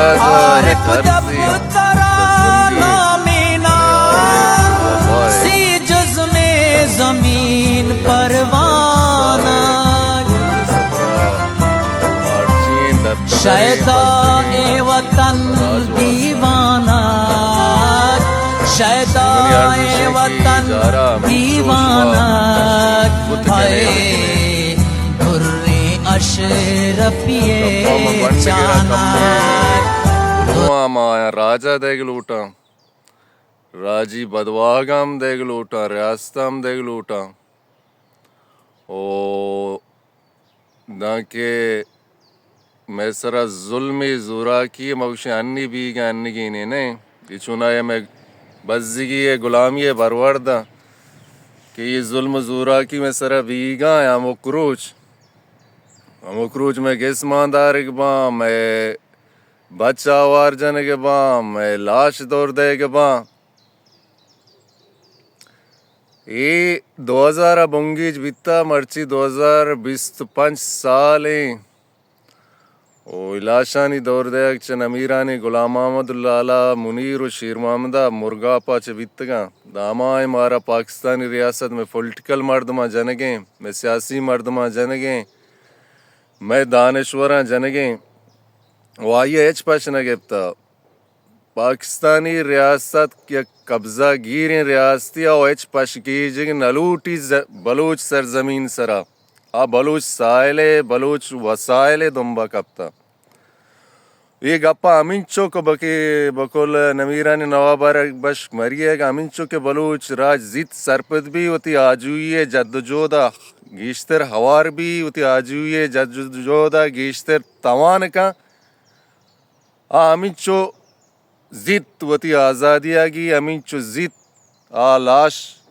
عارف دب ترانا مینا سی جز میں زمین پروانہ شیدائ وطن دیوانہ شیدائ وطن دیوانہ ہائے گرے اشرفیے چانک راجا دیگلوٹا راجی بدواگام دیگلوٹا ریاستام دیگلوٹا او دانکہ میں سرا ظلمی زوراکی موشی انی بیگا انگینے نہیں یہ چنائے میں بزگی غلامی بروردہ کہ یہ ظلم زوراکی میں سرا بیگا یا مکروچ میں گسماندار کے باں میں بچہ وار جن کے باں میں لاش دور دے کے باں یہ 2000 بنگیج بیتا مرچی 2025 سالیں او لاشانی دور دیگ چن امیرانی غلام محمد اللہ علیہ منیر و شیر محمدہ مرگا پاچ بیتگاں دامائے مارا پاکستانی ریاست میں پولیٹیکل مردمہ جنگیں میں سیاسی مردمہ جنگیں میں دانشوراں جنگیں وائی ایچ پاش نگیبتا پاکستانی ریاست کی قبضہ گیریں ریاستی او ایچ پاش کی جگہ نلوٹی بلوچ سرزمین سرا آ بلوچ سائلے بلوچ وسائلے دنبا کپتا یہ گپا امینچو کو بکل نمیرانی نوابار بش مریے گا امینچو کے بلوچ راج زیت سرپد بھی ہوتی آجوئی جد جودا گیشتر ہوار بھی ہوتی آجوئی جد جودا گیشتر توان کا امینچو زیت ہوتی آزادی آگی امینچو زیت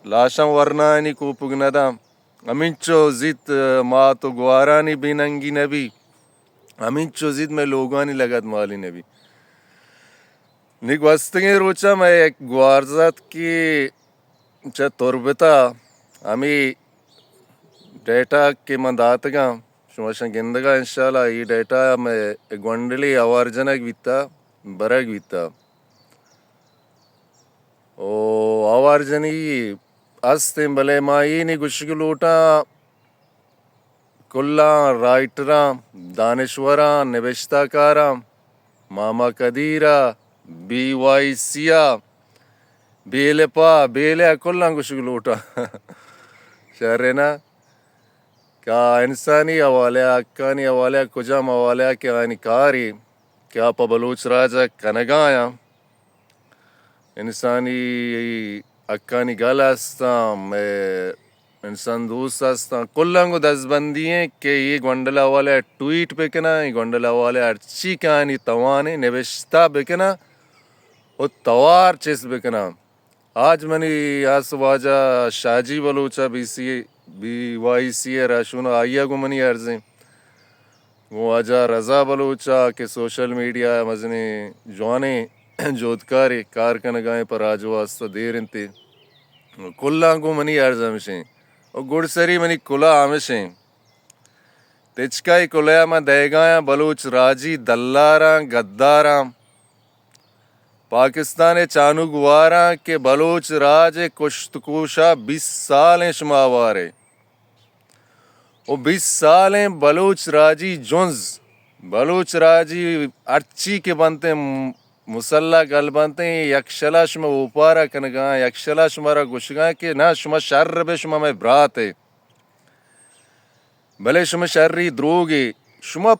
لاشم ورنانی کوپگ ندام امینچو زیت ما تو گوارانی بیننگی نبی امینچو زیت میں لوگانی لگت مالی نبی نک وستگیں روچا میں ایک گوارزت کی چا تربتا ہمیں ڈیٹا کے منداتگاں شماشن گندگا انشاءاللہ یہ ڈیٹا میں گونڈلی آوارجنک بیتا برگ بیتا او آوارجنی استیں بلے مائی گشگلوٹا کلاں رائٹراں دانشوراں نوشتہ کاراں ماما قدیرہ بی وائی سیا بیلے بیلے کلاں گشگلوٹا شہرنا کیا انسانی حوالے اکانی حوالے کجام حوالے کہ آنی کاری کیا پا بلوچ راجہ کنگایا انسانی اکانی گل ہستاں میں انسان دوست ہستاں کلنگو دزبندی ہیں کہ یہ گونڈلا والے ٹویٹ بکنا یہ گونڈلا والے ارچی کہانی توانے نوشتہ بکنا وہ توار چیز بکنا آج منی آس واجہ شاجی بلوچا بی وائی سی راشونا آئیا گو منی عرضیں وہ آجا رضا بلوچا کہ سوشل میڈیا مزنی جوانے جودکاری کارکنگائیں پر آج واسطہ دیر انتے کلاں گو منی عرض ہمشیں اور گڑ سری منی کلا ہمشیں تچکائی کلیا میں دیگایا بلوچ راجی دلاراں گداراں پاکستان چانو گواراں کہ بلوچ راج کشت کوشا 20 سالیں شماوارے وہ 20 سالیں بلوچ راجی جنز بلوچ راجی ارچی کے بنتے مسلح گل بنتے یکشلا شما اوپارا کنگاں یکشلا شمارا گشگاں کہ نہ شما شر بے شما میں براتے بلے شما شرری دروگی شما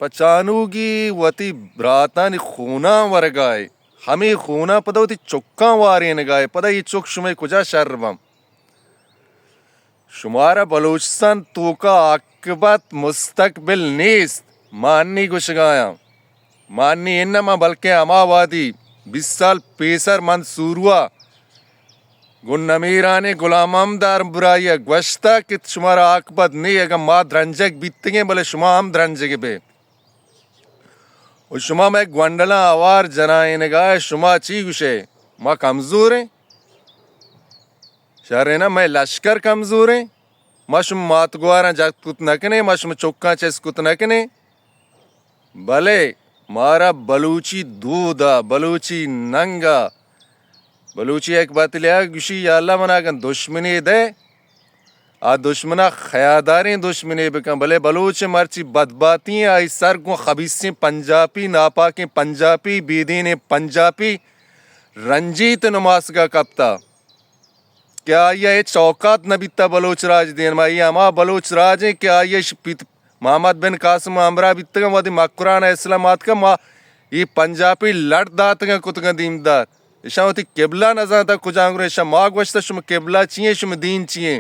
پچانوگی وتی براتانی خونا ورگائے ہمیں خونا پدا وتی چکاں واری نگائے پدا یہ چک شما کجا شر بم شمارا بلوچستان تو کا عاقبت مستقبل نیست مانی گشگایا مانی انما بلکہ اما وادی 20 سال پیسر منصور ہوا گن نمیرانے غلام امدار برائیہ گوشتا کہ شمارا عاقبت نہیں اگر ما درنجک بیتگیں بلے شما ہم درنجک بے اور شما میں گونڈلا آوار جنائیں نگاہ شما چی گوشے ما کمزور ہیں شہرینا میں لشکر کمزور ہیں ما شما مات گواراں جات کت نکنے ما شما چکاں چیس کت نکنے بھلے مارا بلوچی دودا بلوچی ننگا بلوچی ایک بات لیا گشی یا اللہ منا کن دشمنی دے آ دشمنا خیاداریں دشمنی بکن بھلے بلوچ مرچی بدباتیں آئی سر کو خبیثیں پنجابی ناپاکیں پنجابی بیدین پنجابی رنجیت نماز کا کپتا کیا یہ چوکات نہ بیتا بلوچ راج دین ما یہ اما بلوچ راج ہیں کیا یہ محمد بن قاسم امرا بیتا گا ودی مقران اسلامات کا ما یہ پنجابی لڑ دات گا کتگا دیم دار اشان ہوتی قبلہ نظر تا کجانگرو اشان ماگ وشتا شما قبلہ چیئے شما دین چیئے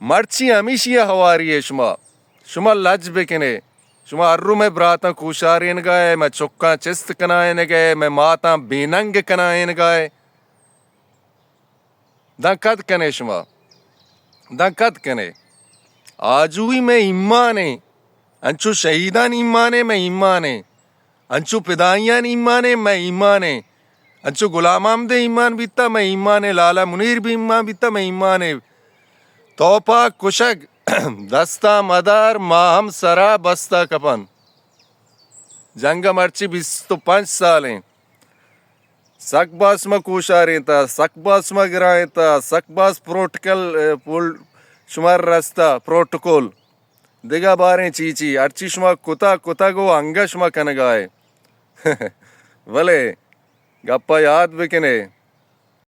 مرچی ہمیشی ہواری ہے شما لج بکنے شما ارو میں براتا کوشارین گئے میں چکاں چست کنائن گئے میں ماتا بیننگ کنائن گئے دنکت کنے شما دنکت کنے آجوی میں ایمانے انچو شہیدان ایمانے میں ایمانے انچو پدائیان ایمانے میں ایمانے انچو غلام احمد ایمان بیتا میں ایمانے لالا منیر بھی ایمان بیتا میں ایمانے توپا کشگ دستا مدار ماہم سرا بستا کپن جنگ مرچی 25 سالیں سک باس میں کوشاریں تا سک باس میں گرائیں تا سک باس پروٹوکول شمار رستا پروٹوکول دیگا باریں چیچی ارچی شما کتا گو انگا شما کنگائے بلے گپا یاد بکنے